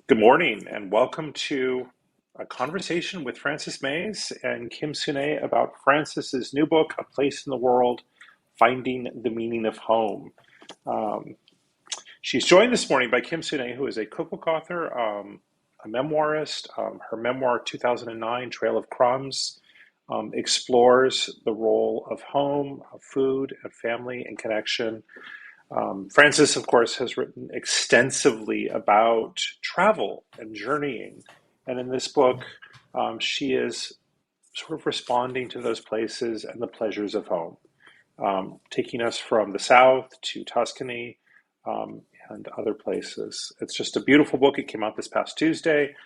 Good morning and welcome to a conversation with Frances Mays and Kim Sunee about Frances's new book, A Place in the World, Finding the Meaning of Home. She's joined this morning by Kim Sunee, who is a cookbook author, a memoirist. Her memoir, 2009, Trail of Crumbs, explores the role of home, of food, of family, and connection. Frances, of course, has written extensively about travel and journeying. And in this book, she is sort of responding to those places and the pleasures of home, taking us from the South to Tuscany and other places. It's just a beautiful book. It came out this past Tuesday.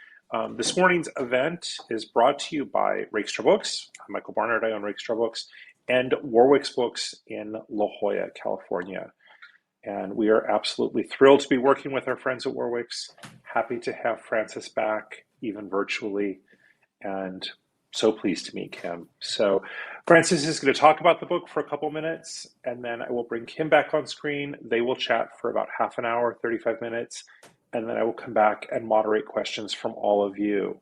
This morning's event is brought to you by Rakestraw Books. I'm Michael Barnard. I own Rakestraw Books, and Warwick's Books in La Jolla, California. And we are absolutely thrilled to be working with our friends at Warwick's. Happy to have Frances back, even virtually, and so pleased to meet Kim. So Frances is going to talk about the book for a couple minutes, and then I will bring Kim back on screen. They will chat for about half an hour, 35 minutes, and then I will come back and moderate questions from all of you.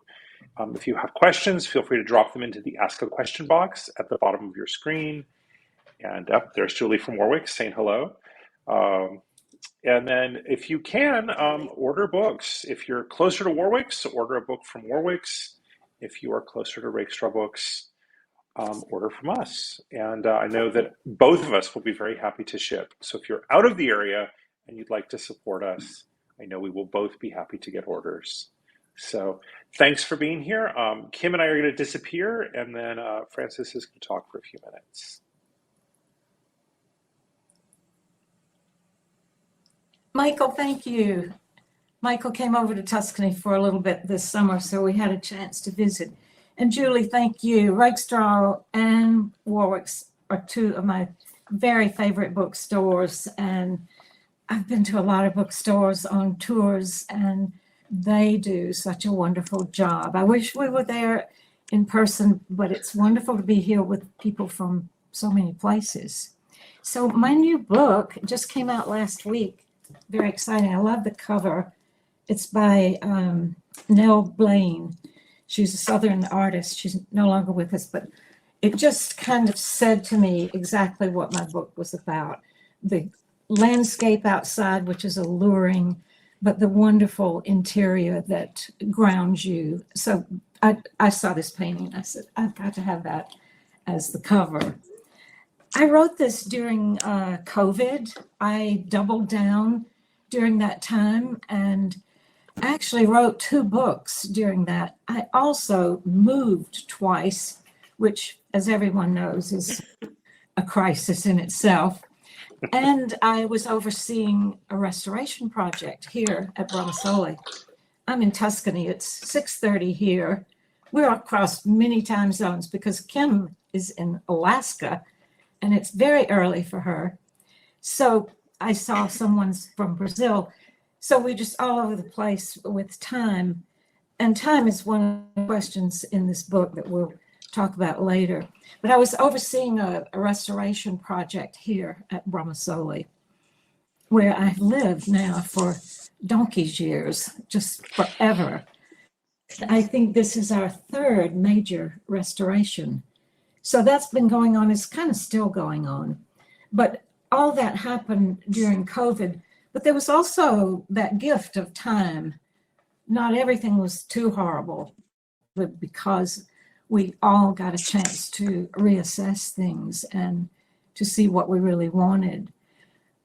If you have questions, feel free to drop them into the Ask a Question box at the bottom of your screen. And there's Julie from Warwick's saying hello. And then if you can, order books. If you're closer to Warwick's, order a book from Warwick's. If you are closer to Rakestraw Books, order from us. And I know that both of us will be very happy to ship. So if you're out of the area and you'd like to support us, I know we will both be happy to get orders. So thanks for being here. Kim and I are going to disappear, and then Frances is going to talk for a few minutes. Michael, thank you. Michael came over to Tuscany for a little bit this summer, so we had a chance to visit. And Julie, thank you. Rakestraw and Warwick's are two of my very favorite bookstores, and I've been to a lot of bookstores on tours, and they do such a wonderful job. I wish we were there in person, but it's wonderful to be here with people from so many places. So my new book just came out last week. Very exciting. I love the cover. It's by Nell Blaine. She's a Southern artist. She's no longer with us, but it just kind of said to me exactly what my book was about. The landscape outside, which is alluring, but the wonderful interior that grounds you. So I saw this painting. I said, I've got to have that as the cover. I wrote this during COVID. I doubled down during that time and actually wrote 2 books during that. I also moved twice, which, as everyone knows, is a crisis in itself. And I was overseeing a restoration project here at Bromosole. I'm in Tuscany. It's 6:30 here. We're across many time zones because Kim is in Alaska, and it's very early for her. So I saw someone's from Brazil. So we're just all over the place with time. And time is one of the questions in this book that we'll talk about later. But I was overseeing a restoration project here at Bromosole, where I've lived now for donkey's years, just forever. I think this is our 3rd major restoration. So that's been going on. It's kind of still going on. But all that happened during COVID. But there was also that gift of time. Not everything was too horrible, but because we all got a chance to reassess things and to see what we really wanted.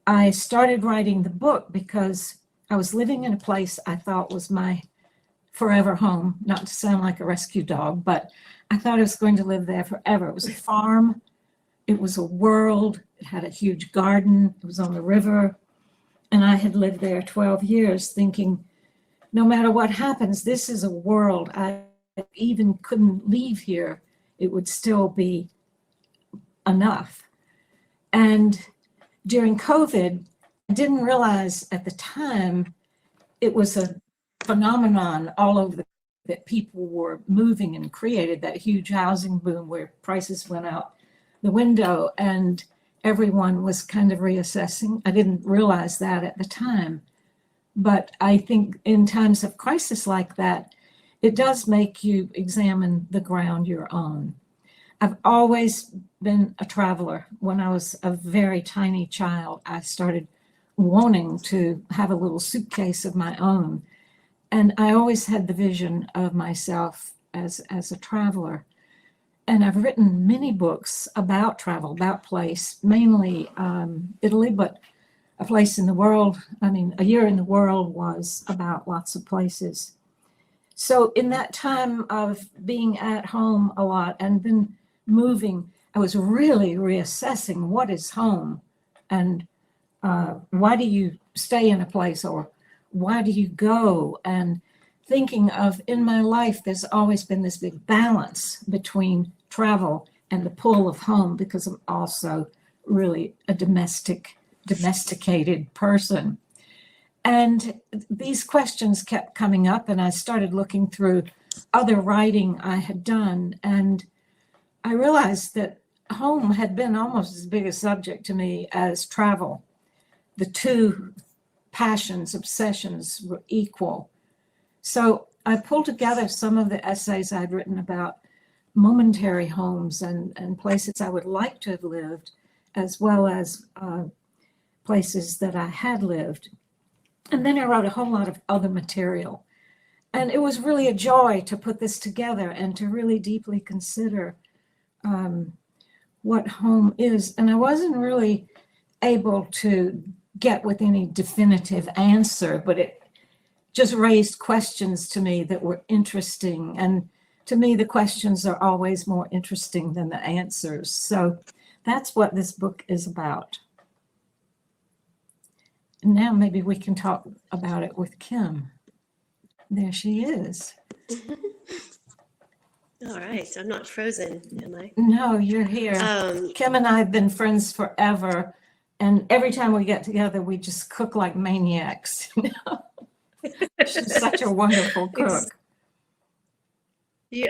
I started writing the book because I was living in a place I thought was my forever home, not to sound like a rescue dog, but I thought I was going to live there forever. It was a farm. It was a world. It had a huge garden. It was on the river. And I had lived there 12 years thinking, no matter what happens, this is a world. I even couldn't leave here. It would still be enough. And during COVID, I didn't realize at the time it was a phenomenon all over that people were moving and created that huge housing boom where prices went out the window and everyone was kind of reassessing. I didn't realize that at the time, But I think in times of crisis like that, it does make you examine the ground you're on. I've always been a traveler. When I was a very tiny child, I started wanting to have a little suitcase of my own. And I always had the vision of myself as a traveler. And I've written many books about travel, about place, mainly Italy, but a place in the world. I mean, a year in the world was about lots of places. So in that time of being at home a lot and then moving, I was really reassessing what is home and why do you stay in a place, or why do you go? And thinking of, in my life, there's always been this big balance between travel and the pull of home, because I'm also really a domesticated person. And these questions kept coming up, and I started looking through other writing I had done, and I realized that home had been almost as big a subject to me as travel. The two passions, obsessions were equal. So I pulled together some of the essays I'd written about momentary homes and places I would like to have lived, as well as places that I had lived. And then I wrote a whole lot of other material. And it was really a joy to put this together and to really deeply consider what home is. And I wasn't really able to get with any definitive answer, but it just raised questions to me that were interesting. And to me, the questions are always more interesting than the answers. So that's what this book is about. And now maybe we can talk about it with Kim. There she is. All right, I'm not frozen, am I? No, you're here. Kim and I have been friends forever. And every time we get together, we just cook like maniacs. She's such a wonderful cook.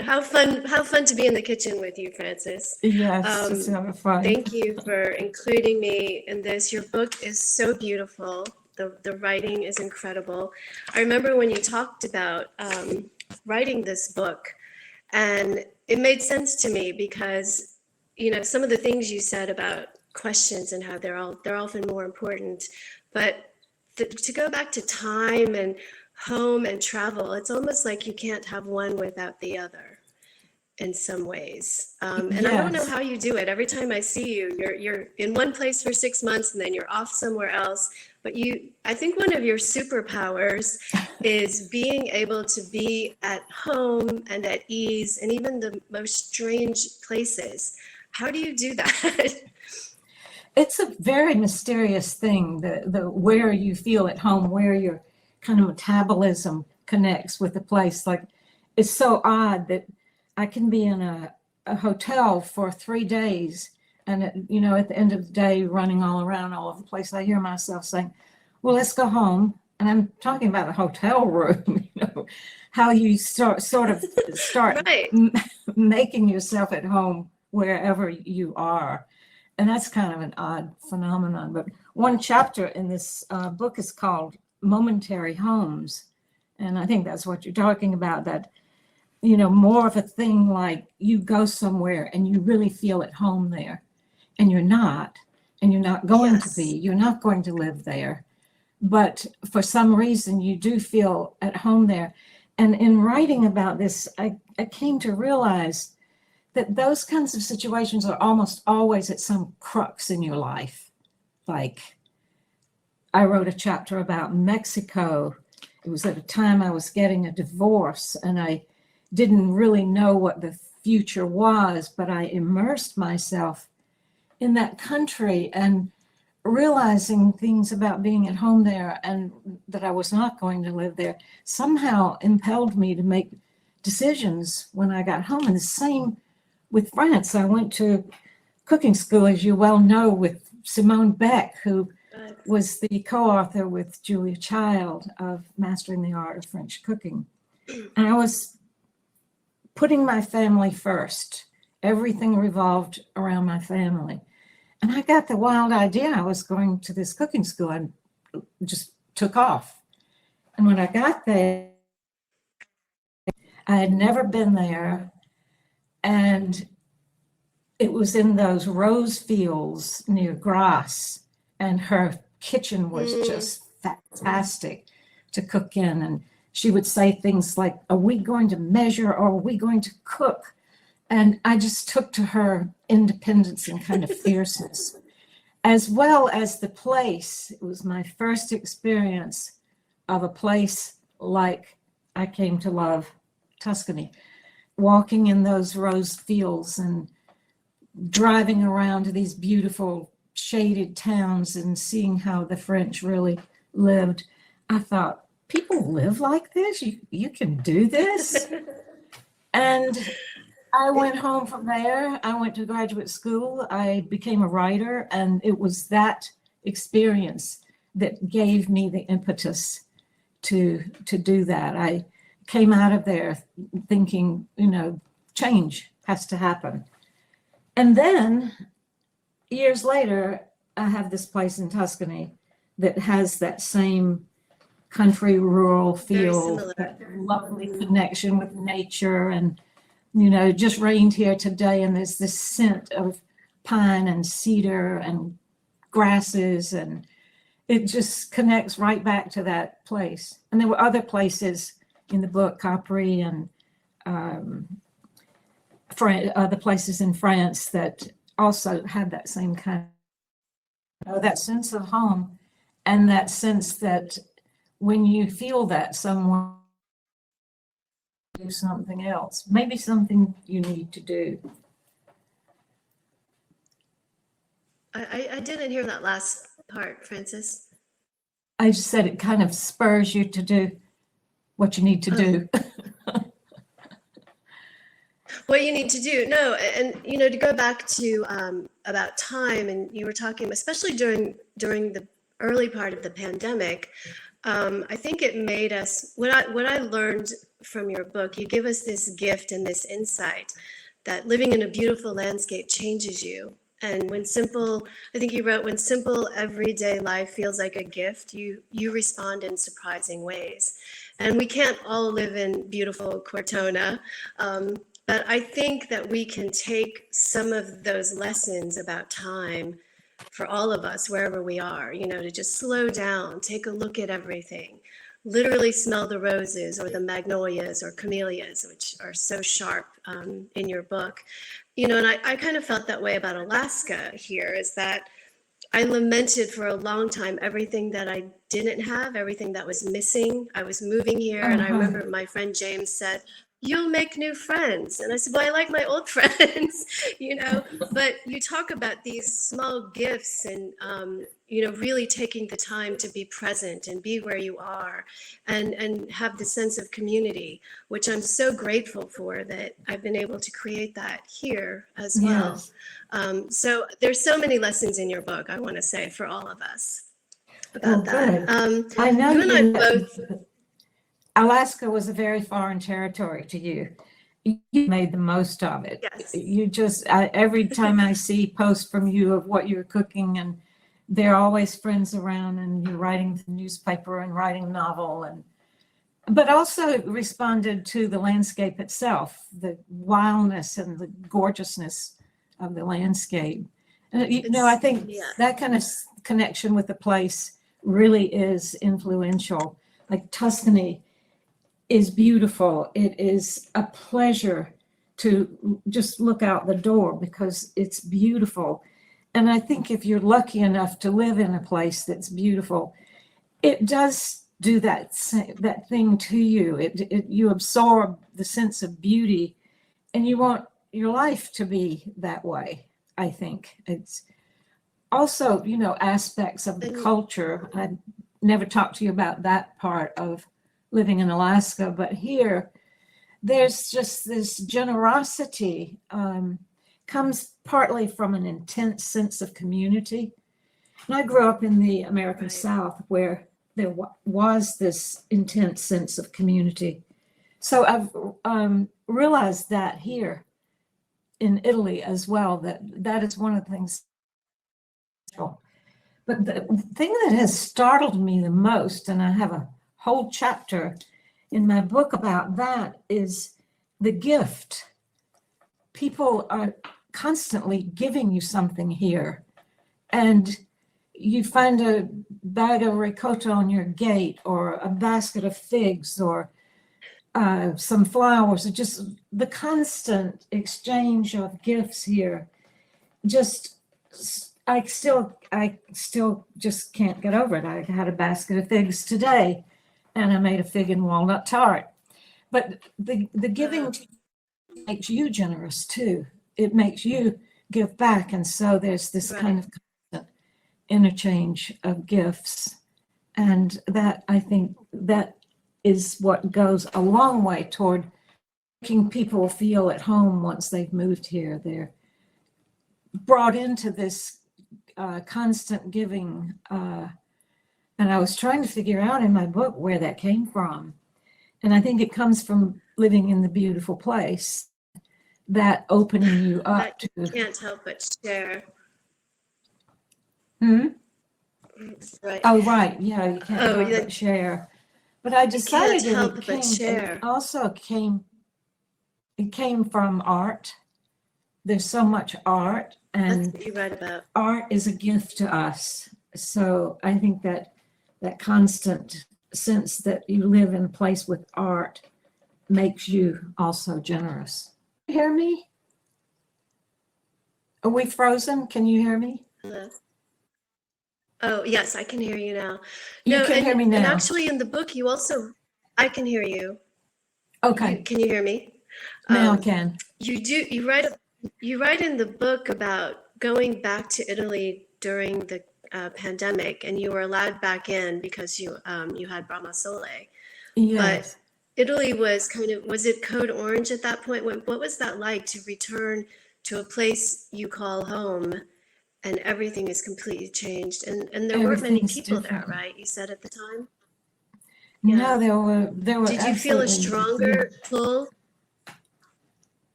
How fun to be in the kitchen with you, Frances. Yes, it's so fun. Thank you for including me in this. Your book is so beautiful. The writing is incredible. I remember when you talked about writing this book, and it made sense to me because, you know, some of the things you said about questions and how they're often more important, but to go back to time and home and travel, it's almost like you can't have one without the other in some ways. And yes. I don't know how you do it. Every time I see you, you're in one place for 6 months and then you're off somewhere else. But I think one of your superpowers is being able to be at home and at ease and even the most strange places. How do you do that? It's a very mysterious thing, the where you feel at home, where your kind of metabolism connects with the place. Like, it's so odd that I can be in a hotel for 3 days and, at the end of the day, running all around all over the place, I hear myself saying, well, let's go home. And I'm talking about a hotel room, how you start right. making yourself at home wherever you are. And that's kind of an odd phenomenon. But one chapter in this book is called Momentary Homes. And I think that's what you're talking about, that, more of a thing like you go somewhere and you really feel at home there. And you're not going to be. You're not going to live there. But for some reason, you do feel at home there. And in writing about this, I came to realize that those kinds of situations are almost always at some crux in your life. Like, I wrote a chapter about Mexico. It was at a time I was getting a divorce and I didn't really know what the future was, but I immersed myself in that country and realizing things about being at home there and that I was not going to live there somehow impelled me to make decisions when I got home. And the same with France. I went to cooking school, as you well know, with Simone Beck, who was the co-author with Julia Child of Mastering the Art of French Cooking. And I was putting my family first. Everything revolved around my family. And I got the wild idea I was going to this cooking school and just took off. And when I got there, I had never been there. And it was in those rose fields near Grasse. And her kitchen was just fantastic to cook in. And she would say things like, "Are we going to measure or are we going to cook?" And I just took to her independence and kind of fierceness, as well as the place. It was my first experience of a place like I came to love Tuscany, walking in those rose fields and driving around to these beautiful shaded towns and seeing how the French really lived. I thought, people live like this? You can do this? And I went home from there. I went to graduate school. I became a writer, and it was that experience that gave me the impetus to do that. I came out of there thinking, change has to happen. And then years later, I have this place in Tuscany that has that same country rural feel, that lovely connection with nature. And it just rained here today, and there's this scent of pine and cedar and grasses, and it just connects right back to that place. And there were other places in the book, Capri and other places in France that also had that same kind of that sense of home, and that sense that when you feel that someone do something else, maybe something you need to do. I didn't hear that last part, Frances. I just said it kind of spurs you to do what you need to do. What you need to do. No, and to go back to about time, and you were talking, especially during the early part of the pandemic, I think it made us, what I learned from your book, you give us this gift and this insight that living in a beautiful landscape changes you. And when simple, I think you wrote, when simple everyday life feels like a gift, you respond in surprising ways. And we can't all live in beautiful Cortona, but I think that we can take some of those lessons about time for all of us, wherever we are, to just slow down, take a look at everything, literally smell the roses or the magnolias or camellias, which are so sharp in your book. And I kind of felt that way about Alaska here, is that I lamented for a long time everything that I didn't have, everything that was missing. I was moving here, and I remember my friend James said, "You'll make new friends." And I said, "Well, I like my old friends," but you talk about these small gifts and, really taking the time to be present and be where you are and have the sense of community, which I'm so grateful for, that I've been able to create that here as well. Yes. So there's so many lessons in your book, I want to say, for all of us about that. I know you and I both. Alaska was a very foreign territory to you. You made the most of it. Yes. You just, every time I see posts from you of what you're cooking, and there are always friends around, and you're writing the newspaper and writing a novel, but also responded to the landscape itself, the wildness and the gorgeousness of the landscape. And I think that kind of connection with the place really is influential. Like Tuscany is beautiful. It is a pleasure to just look out the door because it's beautiful. And I think if you're lucky enough to live in a place that's beautiful, it does do that thing to you. You absorb the sense of beauty, and you want your life to be that way. I think it's also, aspects of the culture. I never talked to you about that part of living in Alaska, but here there's just this generosity, comes partly from an intense sense of community. And I grew up in the American South, where there was this intense sense of community. So I've realized that here in Italy as well, that is one of the things. But the thing that has startled me the most, and I have a whole chapter in my book about that is the gift. People are constantly giving you something here, and you find a bag of ricotta on your gate, or a basket of figs, or some flowers, or just the constant exchange of gifts here. Just, I still just can't get over it. I had a basket of figs today, and I made a fig and walnut tart. But the giving makes you generous too. It makes you give back, and so there's this kind of constant interchange of gifts, and that, I think, that is what goes a long way toward making people feel at home once they've moved here. They're brought into this constant giving, and I was trying to figure out in my book where that came from, and I think it comes from living in the beautiful place, that opening you up to. I can't help but share. Right. Oh, right. Yeah, you can't help but share. But I decided it came from art. There's so much art, and that's what you write about. Art is a gift to us. So I think that constant sense that you live in a place with art makes you also generous. Can you hear me? Are we frozen? Can you hear me? Hello. Oh, yes, I can hear you now. You can hear me now. And actually in the book, you also, I can hear you. Okay. Can you hear me? Now I can. You write in the book about going back to Italy during the pandemic, and you were allowed back in because you had Brahma Sole. Yes. But Italy was was it code orange at that point? What was that like to return to a place you call home, and everything is completely changed, and there weren't many people there, right? You said at the time. No, there were. Did you feel a stronger pull?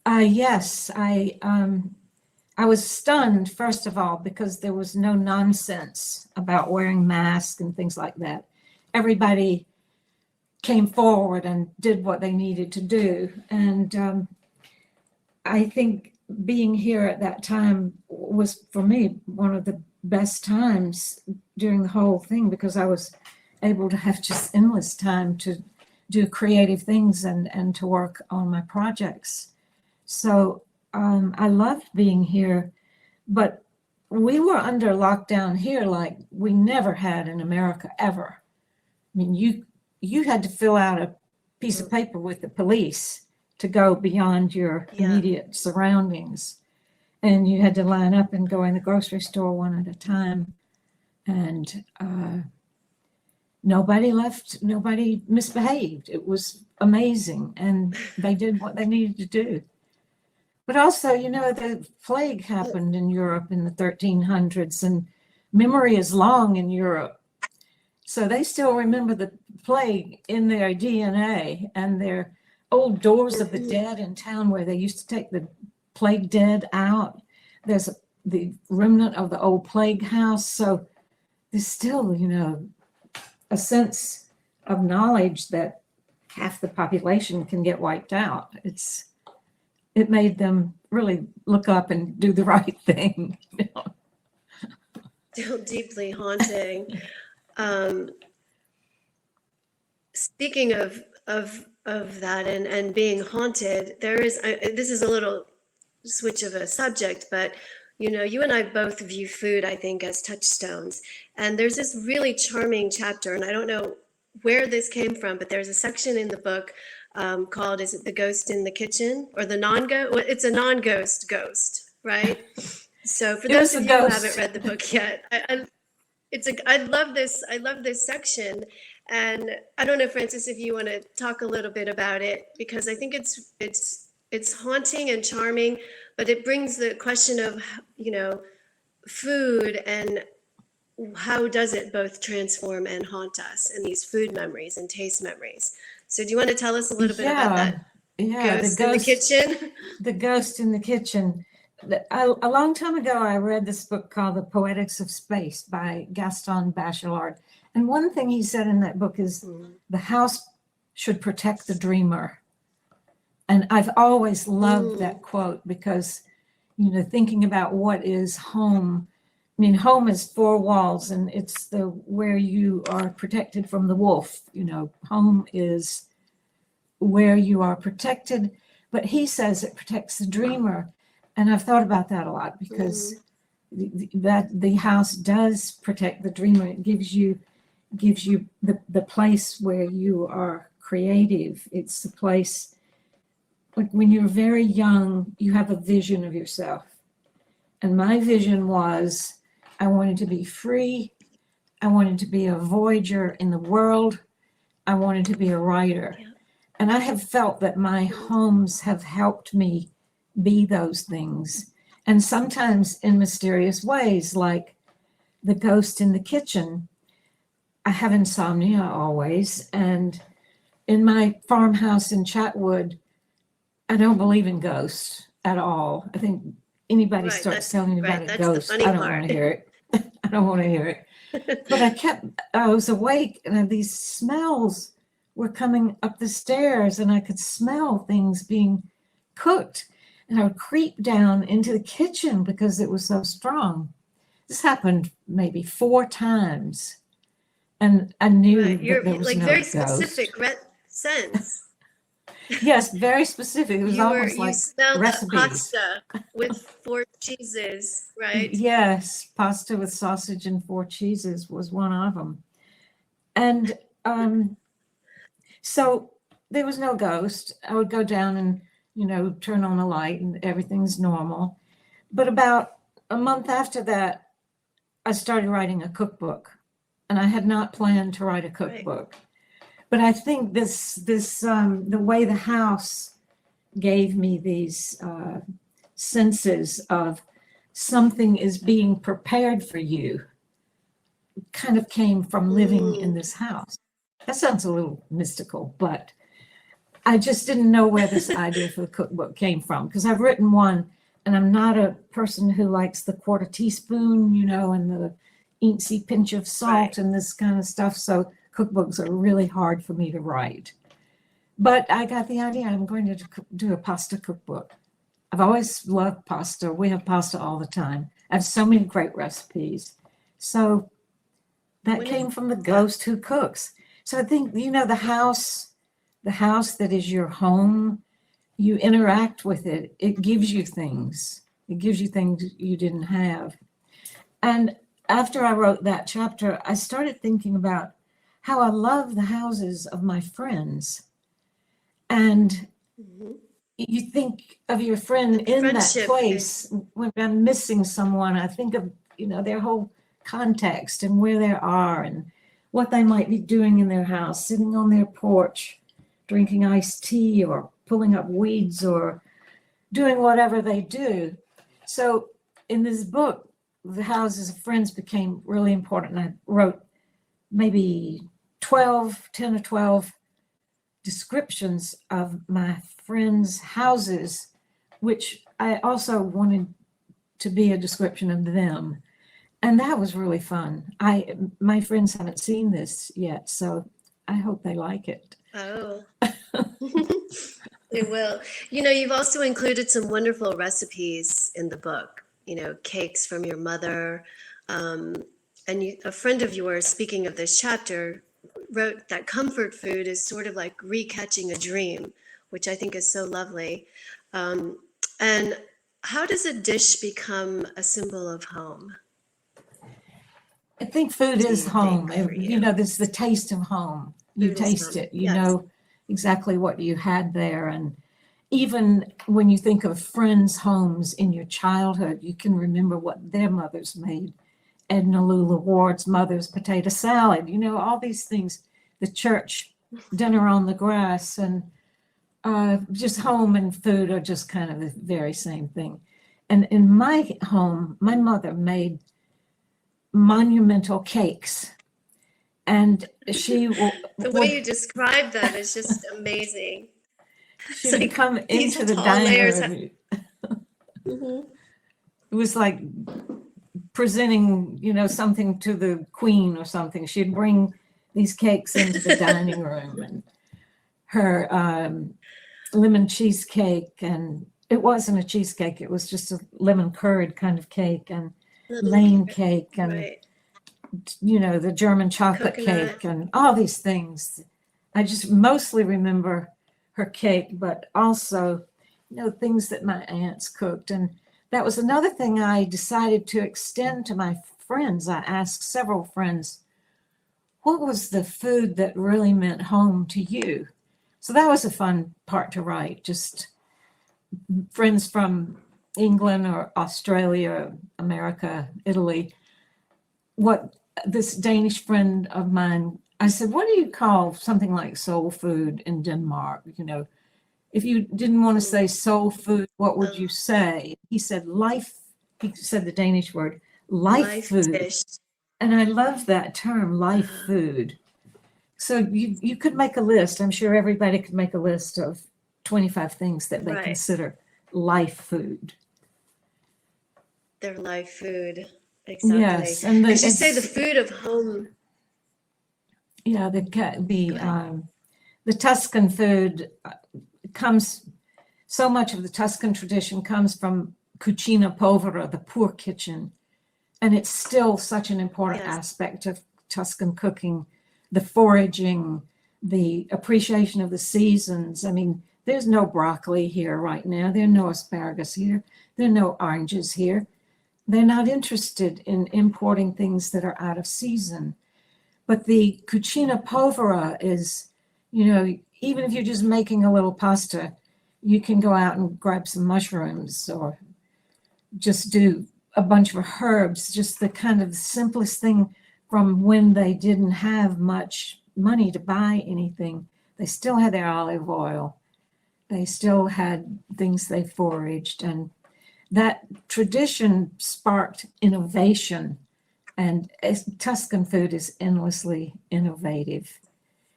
Yes, I was stunned, first of all, because there was no nonsense about wearing masks and things like that. Everybody came forward and did what they needed to do, and I think being here at that time was, for me, one of the best times during the whole thing, because I was able to have just endless time to do creative things and to work on my projects. So I loved being here, but we were under lockdown here like we never had in America ever. I mean, you had to fill out a piece of paper with the police to go beyond your immediate surroundings. And you had to line up and go in the grocery store one at a time. And nobody misbehaved. It was amazing. And they did what they needed to do. But also, the plague happened in Europe in the 1300s, and memory is long in Europe. So they still remember the plague in their DNA, and their old doors of the dead in town where they used to take the plague dead out. There's the remnant of the old plague house. So there's still, a sense of knowledge that half the population can get wiped out. It made them really look up and do the right thing. Still deeply haunting. Speaking of that and being haunted, there is, this is a little switch of a subject, but you and I both view food, I think, as touchstones. And there's this really charming chapter, and I don't know where this came from, but there's a section in the book called, is it The Ghost in the Kitchen, or the non-ghost? Well, it's a non-ghost ghost, right? So for those of you who haven't read the book yet, I love this section. And I don't know, Francis, if you want to talk a little bit about it, because I think it's haunting and charming, but it brings the question of, food, and how does it both transform and haunt us, and these food memories and taste memories. So do you want to tell us a little bit about that? Yeah, ghost in the kitchen? The ghost in the kitchen. A long time ago, I read this book called The Poetics of Space by Gaston Bachelard. And one thing he said in that book is the house should protect the dreamer. And I've always loved that quote because, thinking about what is home. I mean, home is four walls and it's where you are protected from the wolf. Home is where you are protected, but he says it protects the dreamer. And I've thought about that a lot because the house does protect the dreamer. It gives you the place where you are creative. It's the place, like when you're very young, you have a vision of yourself. And my vision was I wanted to be free. I wanted to be a voyager in the world. I wanted to be a writer. Yeah. And I have felt that my homes have helped me be those things. And sometimes in mysterious ways, like the ghost in the kitchen. I have insomnia always. And in my farmhouse in Chatwood, I don't believe in ghosts at all. I think anybody starts telling me about a ghost, I don't want to hear it. I don't want to hear it. But I was awake and these smells were coming up the stairs and I could smell things being cooked. And I would creep down into the kitchen because it was so strong. This happened maybe 4 times. And I knew that there was like no very ghost. specific sense. Yes, very specific. It was almost like recipes. Pasta with 4 cheeses, right? Yes, pasta with sausage and 4 cheeses was one of them. And so there was no ghost. I would go down and, turn on the light and everything's normal. But about a month after that, I started writing a cookbook. And I had not planned to write a cookbook. Right. But I think the way the house gave me these senses of something is being prepared for you kind of came from living in this house. That sounds a little mystical, but I just didn't know where this idea for the cookbook came from because I've written one and I'm not a person who likes the 1/4 teaspoon, and the eensy pinch of salt and this kind of stuff. So cookbooks are really hard for me to write. But I got the idea I'm going to do a pasta cookbook. I've always loved pasta. We have pasta all the time. I have so many great recipes. So that came from the ghost who cooks. So I think, the house that is your home, you interact with it. It gives you things. It gives you things you didn't have. And after I wrote that chapter, I started thinking about how I love the houses of my friends. And you think of your friend in that place. When I'm missing someone, I think of, their whole context and where they are and what they might be doing in their house, sitting on their porch, drinking iced tea or pulling up weeds or doing whatever they do. So in this book, the houses of friends became really important. I wrote maybe 10 or 12 descriptions of my friends' houses, which I also wanted to be a description of them. And that was really fun. My friends haven't seen this yet, so I hope they like it. Oh, they will. You've also included some wonderful recipes in the book. Cakes from your mother. And a friend of yours, speaking of this chapter, wrote that comfort food is sort of like recatching a dream, which I think is so lovely. And how does a dish become a symbol of home? I think food is home. There's the taste of home. You taste it. You know exactly what you had there. And even when you think of friends' homes in your childhood, you can remember what their mothers made. Edna Lula Ward's mother's potato salad, all these things, the church dinner on the grass, and just home and food are just kind of the very same thing. And in my home, my mother made monumental cakes. And she the way you describe them is just amazing. She would come into the dining room. It was like presenting, something to the queen or something. She'd bring these cakes into the dining room, and her lemon cheesecake, and it wasn't a cheesecake, it was just a lemon curd kind of cake, and lane cake, and Right. the German chocolate Coconut. cake, and all these things. I just mostly remember her cake, but also, things that my aunts cooked. And that was another thing I decided to extend to my friends. I asked several friends, what was the food that really meant home to you? So that was a fun part to write, just friends from England or Australia, America, Italy. What this Danish friend of mine, I said, what do you call something like soul food in Denmark? If you didn't want to say soul food, what would you say? He said life, he said the Danish word, life food. Dish. And I love that term, life food. So you could make a list. I'm sure everybody could make a list of 25 things that they Right. consider life food. Their life food. Exactly. Yes, and Because you say the food of home. Yeah, the Tuscan food comes. So much of the Tuscan tradition comes from cucina povera, the poor kitchen, and it's still such an important aspect of Tuscan cooking. The foraging, the appreciation of the seasons. I mean, there's no broccoli here right now. There are no asparagus here. There are no oranges here. They're not interested in importing things that are out of season. But the cucina povera is, even if you're just making a little pasta, you can go out and grab some mushrooms or just do a bunch of herbs, just the kind of simplest thing from when they didn't have much money to buy anything. They still had their olive oil. They still had things they foraged. And that tradition sparked innovation. And Tuscan food is endlessly innovative.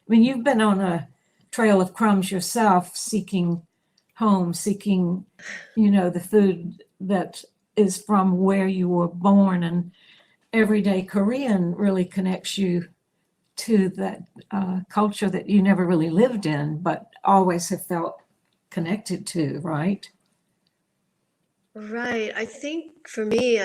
I mean, you've been on a trail of crumbs yourself, seeking home, seeking, the food that is from where you were born. And everyday Korean really connects you to that culture that you never really lived in, but always have felt connected to, right? Right. I think for me,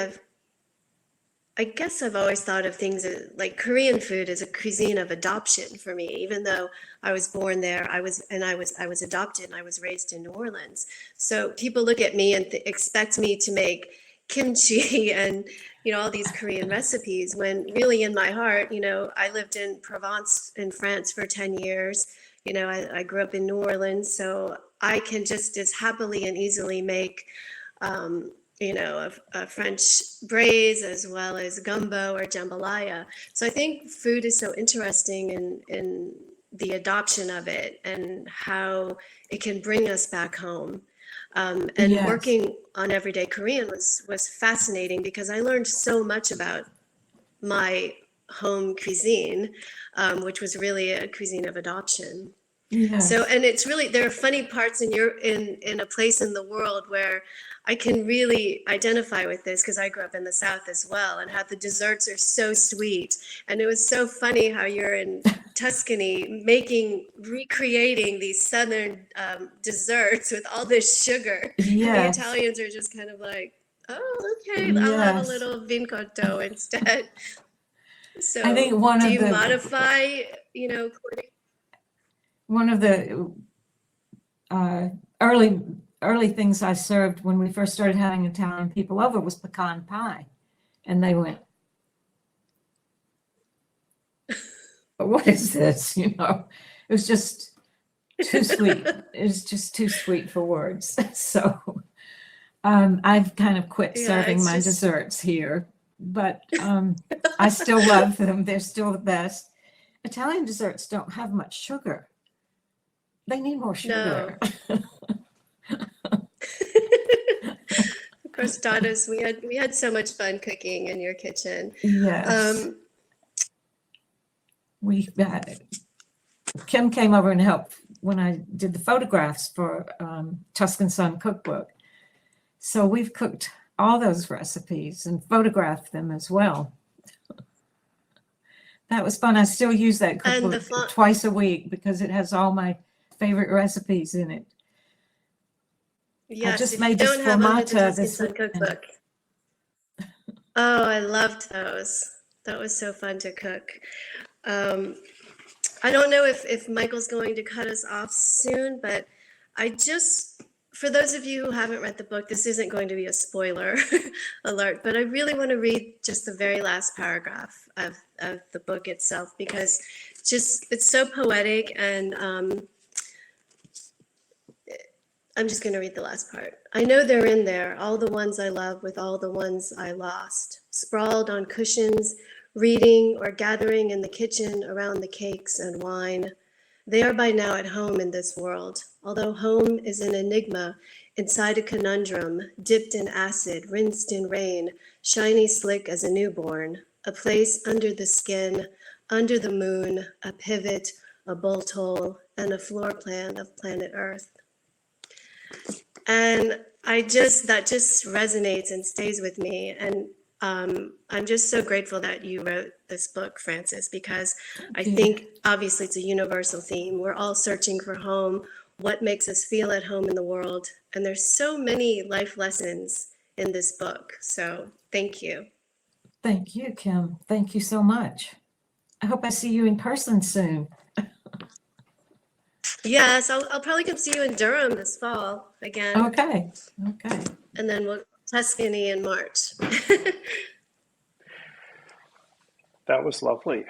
I guess I've always thought of things like Korean food as a cuisine of adoption for me, even though I was born there, I was adopted and I was raised in New Orleans. So people look at me and expect me to make kimchi and, all these Korean recipes, when really in my heart, I lived in Provence in France for 10 years. I grew up in New Orleans, so I can just as happily and easily make a French braise as well as gumbo or jambalaya. So I think food is so interesting in the adoption of it and how it can bring us back home. And Yes. Working on Everyday Korean was fascinating because I learned so much about my home cuisine, which was really a cuisine of adoption. Yes. So, and it's really, there are funny parts in a place in the world where I can really identify with this because I grew up in the South as well, and how the desserts are so sweet. And it was so funny how you're in Tuscany recreating these Southern desserts with all this sugar. And the Yes. Italians are just kind of like, oh, okay, I'll have a Yes. little vincotto instead. So I think one do of you the modify, one of the early things I served when we first started having Italian people over was pecan pie, and they went, "What is this?" It was just too sweet. It was just too sweet for words. So I've kind of quit serving my desserts here, but I still love them. They're still the best. Italian desserts don't have much sugar. They need more sugar. No. Crostadas, we had so much fun cooking in your kitchen. Yes. Kim came over and helped when I did the photographs for Tuscan Sun cookbook. So we've cooked all those recipes and photographed them as well. That was fun. I still use that And the cookbook twice a week because it has all my favorite recipes in it. Yes, just if made you this don't have Under the formata Tuscan this Sun weekend. cookbook. Oh, I loved those. That was so fun to cook. I don't know if Michael's going to cut us off soon, but for those of you who haven't read the book, this isn't going to be a spoiler alert, but I really want to read just the very last paragraph of the book itself because it's so poetic, and I'm just going to read the last part. I know they're in there, all the ones I love with all the ones I lost, sprawled on cushions, reading or gathering in the kitchen around the cakes and wine. They are by now at home in this world, although home is an enigma inside a conundrum, dipped in acid, rinsed in rain, shiny slick as a newborn, a place under the skin, under the moon, a pivot, a bolt hole, and a floor plan of planet Earth. And that just resonates and stays with me. And I'm just so grateful that you wrote this book, Frances, because I think obviously it's a universal theme. We're all searching for home, what makes us feel at home in the world. And there's so many life lessons in this book. So thank you. Thank you, Kim. Thank you so much. I hope I see you in person soon. Yes, I'll probably come see you in Durham this fall again. Okay. And then we'll Tuscany in March. That was lovely.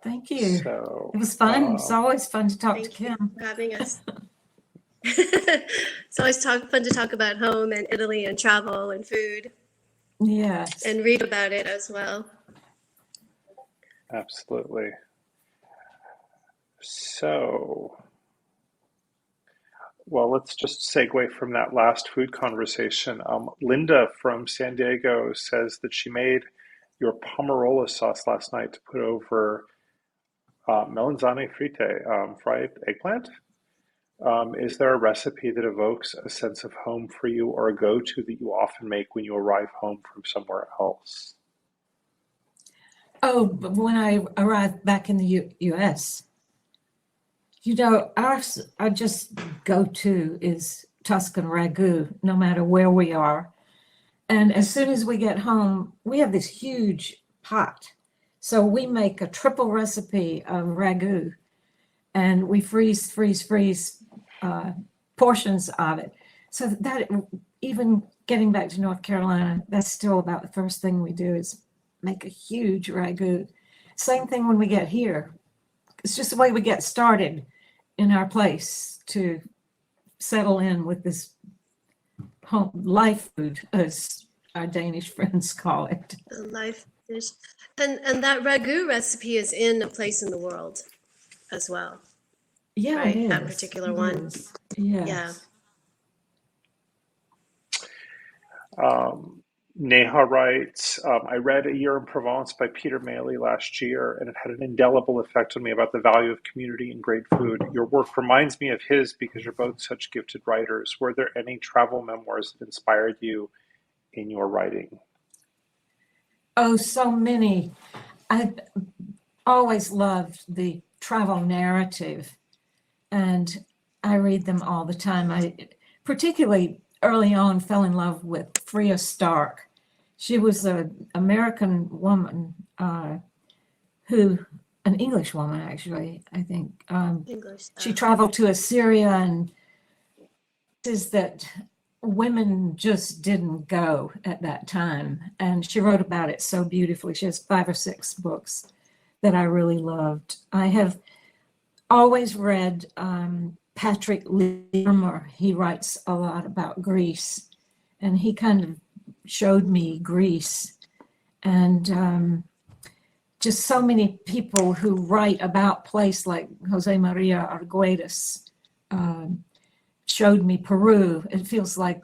Thank you. So, it was fun. It's always fun to talk to Thank you Kim. for having us. It's always fun to talk about home and Italy and travel and food. Yes. And read about it as well. Absolutely. So, well, let's just segue from that last food conversation. Linda from San Diego says that she made your pomarola sauce last night to put over melanzane frite, fried eggplant. Is there a recipe that evokes a sense of home for you or a go-to that you often make when you arrive home from somewhere else? Oh, but when I arrived back in the U.S., our just go-to is Tuscan ragu, no matter where we are. And as soon as we get home, we have this huge pot. So we make a triple recipe of ragu, and we freeze portions of it. So that, even getting back to North Carolina, that's still about the first thing we do is make a huge ragu. Same thing when we get here. It's just the way we get started in our place to settle in with this home life food, as our Danish friends call it. The life dish. And that ragu recipe is in A Place in the World as well. Yeah, right? it is. That particular one. Yes. Yeah. Neha writes, I read A Year in Provence by Peter Mailey last year, and it had an indelible effect on me about the value of community and great food. Your work reminds me of his because you're both such gifted writers. Were there any travel memoirs that inspired you in your writing? Oh, so many. I've always loved the travel narrative, and I read them all the time. I particularly early on fell in love with Freya Stark. She was an American woman an English woman, actually, I think. English. She traveled to Assyria, and says that women just didn't go at that time. And she wrote about it so beautifully. She has 5 or 6 books that I really loved. I have always read Patrick Learmer. He writes a lot about Greece, and he kind of showed me Greece, and just so many people who write about place, like Jose Maria Arguedas showed me Peru. It feels like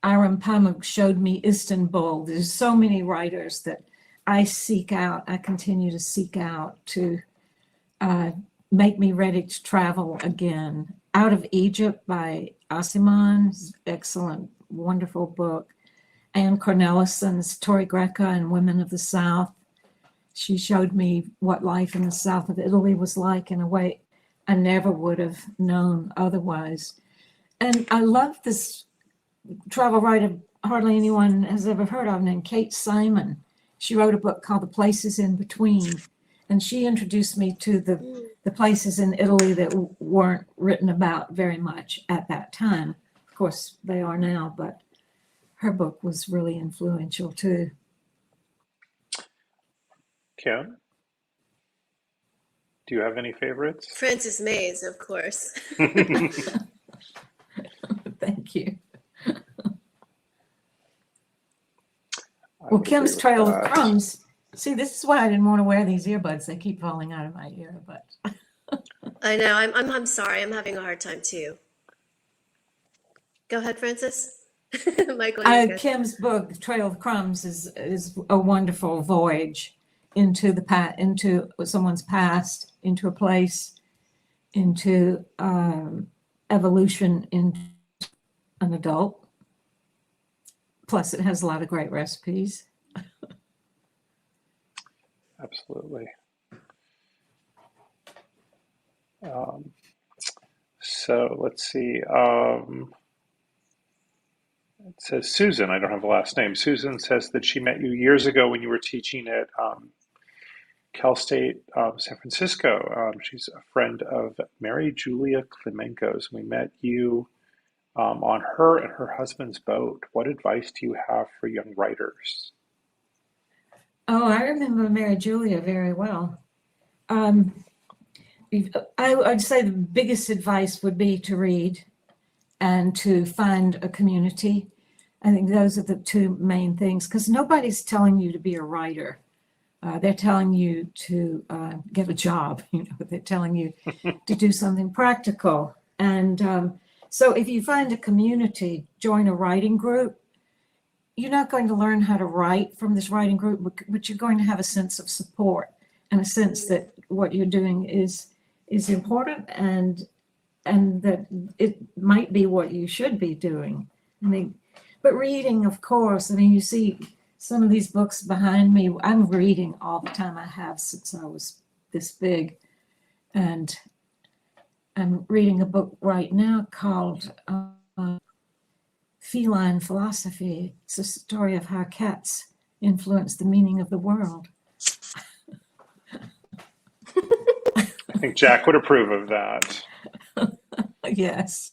Aram Pamuk showed me Istanbul. There's so many writers that I continue to seek out to make me ready to travel again. Out of Egypt by Asiman, excellent, wonderful book. Anne Cornelison's Torre Greca and Women of the South. She showed me what life in the south of Italy was like in a way I never would have known otherwise. And I love this travel writer hardly anyone has ever heard of, named Kate Simon. She wrote a book called The Places in Between, and she introduced me to the places in Italy that weren't written about very much at that time. Of course, they are now, but her book was really influential too. Kim, do you have any favorites? Frances Mays, of course. Thank you. I Well, would Kim's agree with Trail of that. Crumbs. See, this is why I didn't want to wear these earbuds. They keep falling out of my ear, but I know. I'm sorry. I'm having a hard time too. Go ahead, Francis. Michael, you're good. Kim's book, Trail of Crumbs, is a wonderful voyage into into someone's past, into a place, into evolution into an adult. Plus, it has a lot of great recipes. Absolutely. So let's see. It says Susan. I don't have a last name. Susan says that she met you years ago when you were teaching at Cal State San Francisco. She's a friend of Mary Julia Klemenko's. We met you on her and her husband's boat. What advice do you have for young writers? Oh, I remember Mary Julia very well. I'd say the biggest advice would be to read and to find a community. I think those are the two main things, because nobody's telling you to be a writer. They're telling you to get a job. They're telling you to do something practical. And so if you find a community, join a writing group, you're not going to learn how to write from this writing group, but you're going to have a sense of support and a sense that what you're doing is important and that it might be what you should be doing. But reading, of course, you see some of these books behind me. I'm reading all the time. I have since I was this big. And I'm reading a book right now called Feline Philosophy. It's a story of how cats influence the meaning of the world. I think Jack would approve of that. Yes.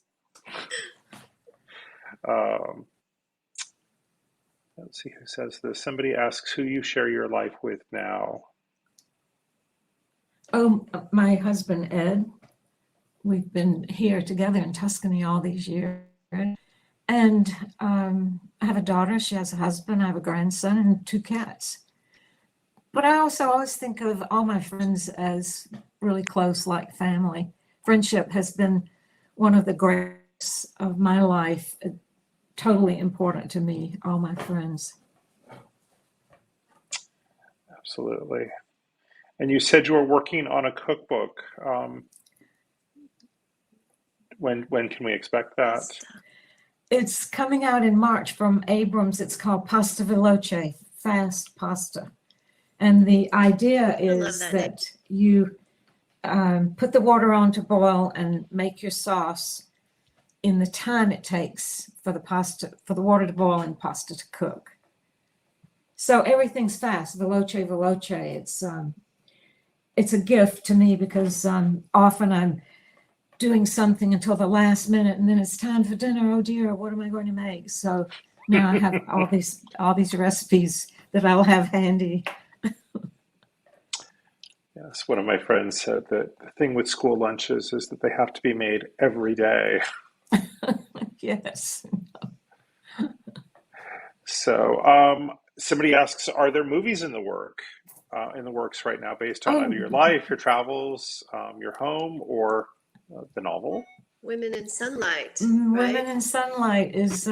Let's see who says this. Somebody asks who you share your life with now. Oh, my husband, Ed. We've been here together in Tuscany all these years. And I have a daughter. She has a husband. I have a grandson and 2 cats. But I also always think of all my friends as really close, like family. Friendship has been one of the greats of my life, totally important to me, all my friends. Absolutely. And you said you were working on a cookbook. When can we expect that? It's coming out in March from Abrams. It's called Pasta Veloce, fast pasta. And the idea is that you put the water on to boil and make your sauce in the time it takes for the water to boil and pasta to cook. So everything's fast, veloce. It's a gift to me because often I'm doing something until the last minute and then it's time for dinner. Oh dear, what am I going to make? So now I have all these recipes that I'll have handy. Yes, one of my friends said that the thing with school lunches is that they have to be made every day. Yes. So somebody asks, are there movies in the works right now based on either your life, your travels, your home, or the novel? Women in Sunlight. Women in Sunlight is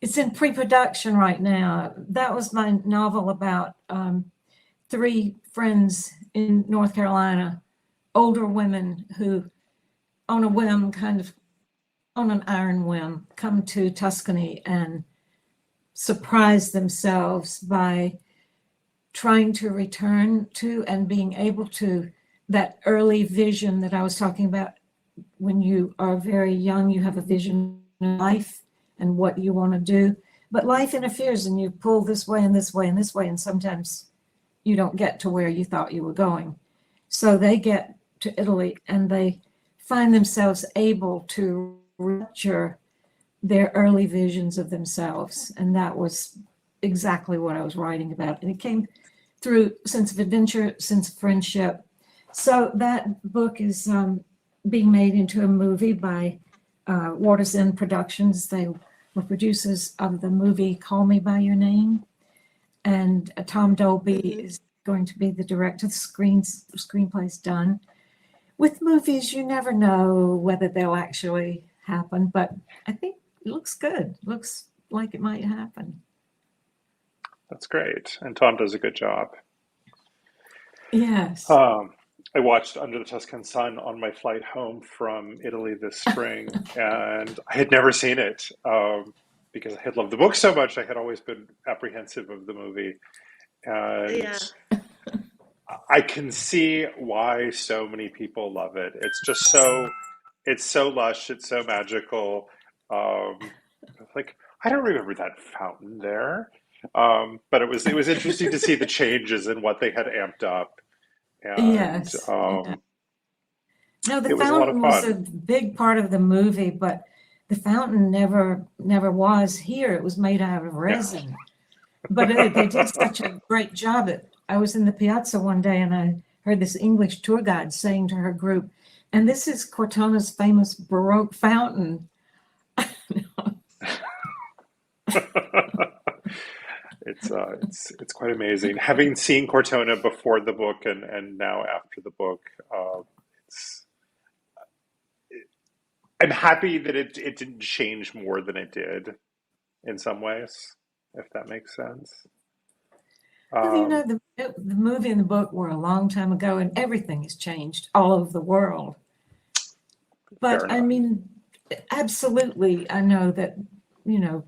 it's in pre-production right now. That was my novel about 3 friends in North Carolina, older women who, on a whim, kind of on an iron whim, come to Tuscany and surprise themselves by trying to return to and being able to that early vision that I was talking about. When you are very young, you have a vision of life and what you want to do, but life interferes and you pull this way and this way and this way, and sometimes you don't get to where you thought you were going. So they get to Italy and they find themselves able to rupture their early visions of themselves. And that was exactly what I was writing about. And it came through sense of adventure, sense of friendship. So that book is being made into a movie by Waters End Productions. They were producers of the movie Call Me By Your Name. And Tom Dolby is going to be the director. The screenplay's done. With movies, you never know whether they'll actually happen, but I think it looks good. Looks like it might happen. That's great. And Tom does a good job. Yes. I watched Under the Tuscan Sun on my flight home from Italy this spring, and I had never seen it because I had loved the book so much. I had always been apprehensive of the movie. And Yeah. I can see why so many people love it. It's just it's so lush, it's so magical. Like, I don't remember that fountain there. But it was interesting to see the changes and what they had amped up. And Yes. Yeah. No, the it was a lot of fountain was a fun. big part of the movie, but the fountain never was here. It was made out of Yeah. resin. But they did such a great job. I was in the piazza one day and I heard this English tour guide saying to her group, and this is Cortona's famous Baroque fountain. It's quite amazing. Having seen Cortona before the book and now after the book, it's I'm happy that it didn't change more than it did in some ways, if that makes sense. Well, Um, the movie and the book were a long time ago, and everything has changed all over the world. Fair But I enough. mean, absolutely, I know that,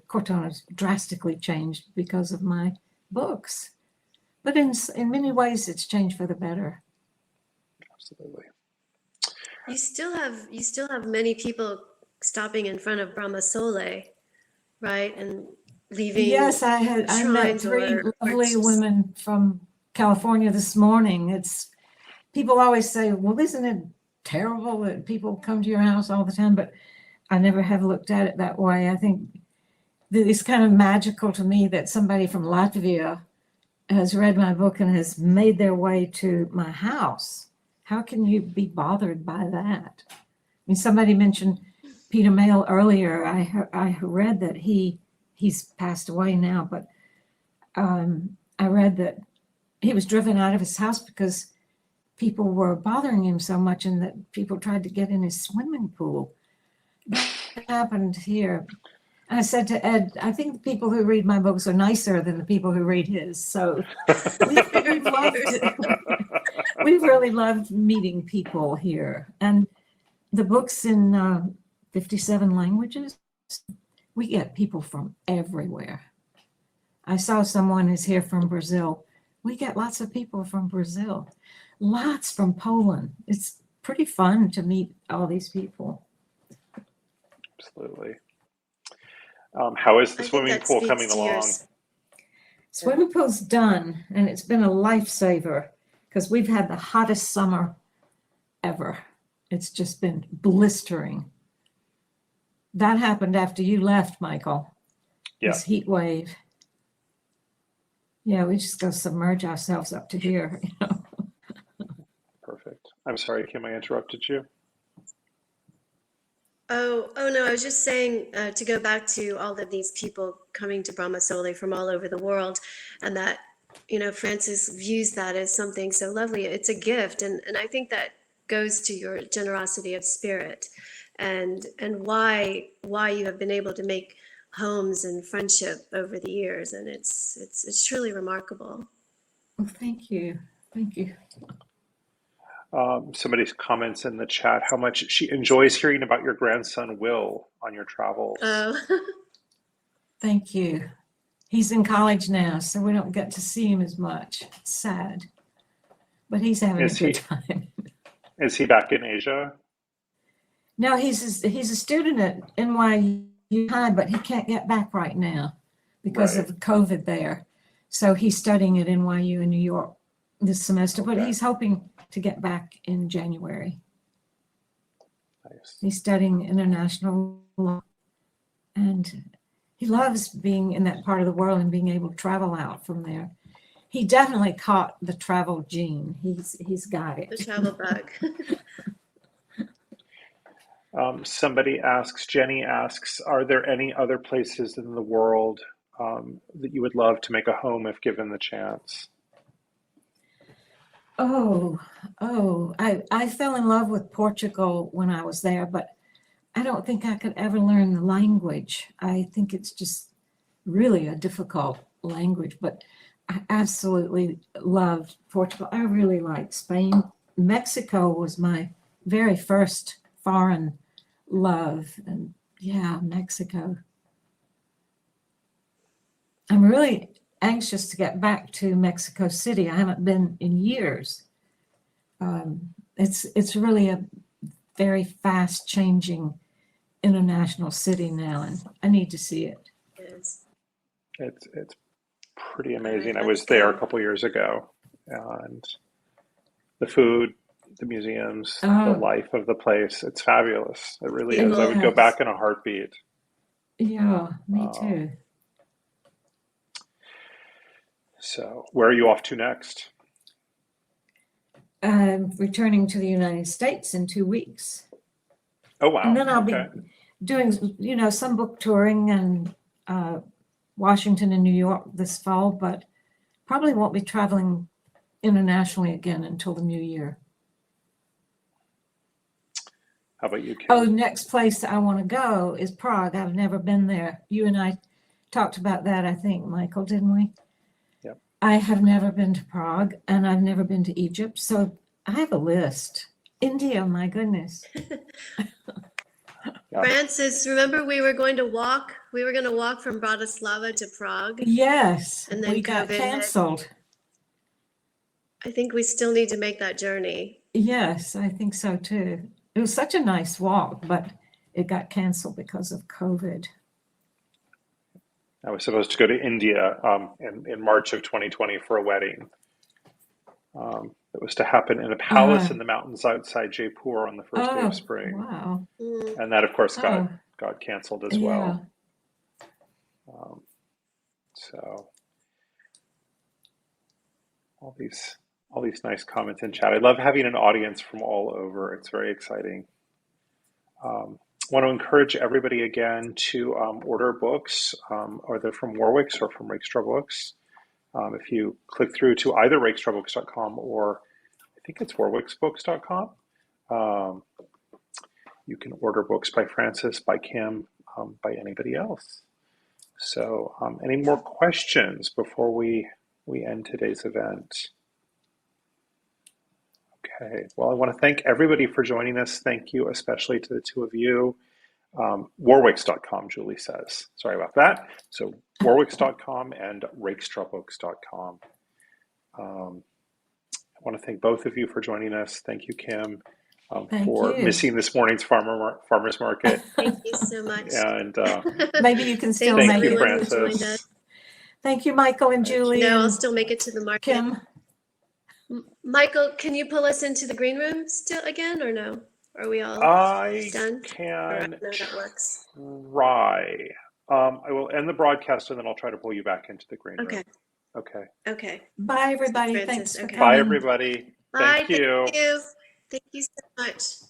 Cortona's drastically changed because of my books. But in many ways, it's changed for the better. Absolutely. You still have many people stopping in front of Brahma Sole, right? And leaving Yes, I met shrines three or lovely just women from California this morning. People always say, well, isn't it terrible that people come to your house all the time? But I never have looked at it that way. I think that it's kind of magical to me that somebody from Latvia has read my book and has made their way to my house. How can you be bothered by that? I mean, somebody mentioned Peter Mayle earlier. I read that he's passed away now, but I read that he was driven out of his house because people were bothering him so much and that people tried to get in his swimming pool. That happened here. I said to Ed, I think the people who read my books are nicer than the people who read his. So we've really loved meeting people here. And the book's in 57 languages. We get people from everywhere. I saw someone who's here from Brazil. We get lots of people from Brazil, lots from Poland. It's pretty fun to meet all these people. Absolutely. How is the I think swimming that pool speaks coming to along? Swimming pool's done, and it's been a lifesaver because we've had the hottest summer ever. It's just been blistering. That happened after you left, Michael. Yeah. This heat wave. Yeah, we just go submerge ourselves up to here. Perfect. I'm sorry, Kim, I interrupted you. Oh no, I was just saying to go back to all of these people coming to Brahma Sole from all over the world, and that, Francis views that as something so lovely. It's a gift, and I think that goes to your generosity of spirit, and why you have been able to make homes and friendship over the years, and it's truly remarkable. Well, thank you. Thank you. Somebody comments in the chat how much she enjoys hearing about your grandson Will on your travels. Oh, Thank you. He's in college now, so we don't get to see him as much. It's sad, but he's having a Is he good time. is he back in Asia? No, he's a student at NYU High, but he can't get back right now because Right. of COVID there. So he's studying at NYU in New York this semester, but Okay. he's hoping to get back in January. Nice. He's studying international law, and he loves being in that part of the world and being able to travel out from there. He definitely caught the travel gene. He's got The it. travel bug. Jenny asks, are there any other places in the world that you would love to make a home if given the chance? I fell in love with Portugal when I was there, but I don't think I could ever learn the language. I think it's just really a difficult language, but I absolutely loved Portugal. I really liked Spain. Mexico was my very first foreign love, and yeah, Mexico. I'm really anxious to get back to Mexico City. I haven't been in years. It's really a very fast changing international city now, and I need to see it. Yes. It's pretty All right, amazing. I let's was there a go. couple years ago, and the food, the museums, the Oh, life of the place, it's fabulous. It really is. I People, would go yes. back in a heartbeat. Yeah, me Um, too. so where are you off to next? I'm returning to the United States in 2 weeks. Oh, wow. And then I'll Okay. be doing, some book touring and Washington and New York this fall, but probably won't be traveling internationally again until the new year. How about you, Kim? Oh, next place I want to go is Prague. I've never been there. You and I talked about that, I think, Michael, didn't we? Yep. I have never been to Prague, and I've never been to Egypt, so I have a list. India, my goodness. Yeah. Francis, remember we were going to walk? We were going to walk from Bratislava to Prague, Yes, and then we got COVID hit. canceled. I think we still need to make that journey. Yes, I think so too. It was such a nice walk, but it got canceled because of COVID. I was supposed to go to India in March of 2020 for a wedding. It was to happen in a palace in the mountains outside Jaipur on the first day of spring. Wow. And that, of course, Oh, got canceled as yeah. well. So all these nice comments in chat. I love having an audience from all over. It's very exciting. Want to encourage everybody again to order books, either from Warwick's or from Rakestraw Books. If you click through to either rakestrawbooks.com or I think it's warwicksbooks.com, you can order books by Francis, by Kim, by anybody else. So any more questions before we end today's event? Okay, well, I want to thank everybody for joining us. Thank you especially to the two of you. Warwicks.com, Julie says. Sorry about that. So warwicks.com and rakestrawbooks.com. I want to thank both of you for joining us. Thank you, Kim, Thank for you. missing this morning's farmers market. Thank you so much. And Maybe you can still Thanks make thank you, it. everyone who joined us. Francis. Thank you, Michael and Julie No, I'll and still make it to the market. Kim. Michael, can you pull us into the green room still again, or no? Are we all I done? Or can no, that works. try. I will end the broadcast and then I'll try to pull you back into the green room. Okay. Okay. Okay. Bye, everybody. Francis, Thanks for okay. coming. Bye, everybody. Bye. Thank you. Thank you. Thank you so much.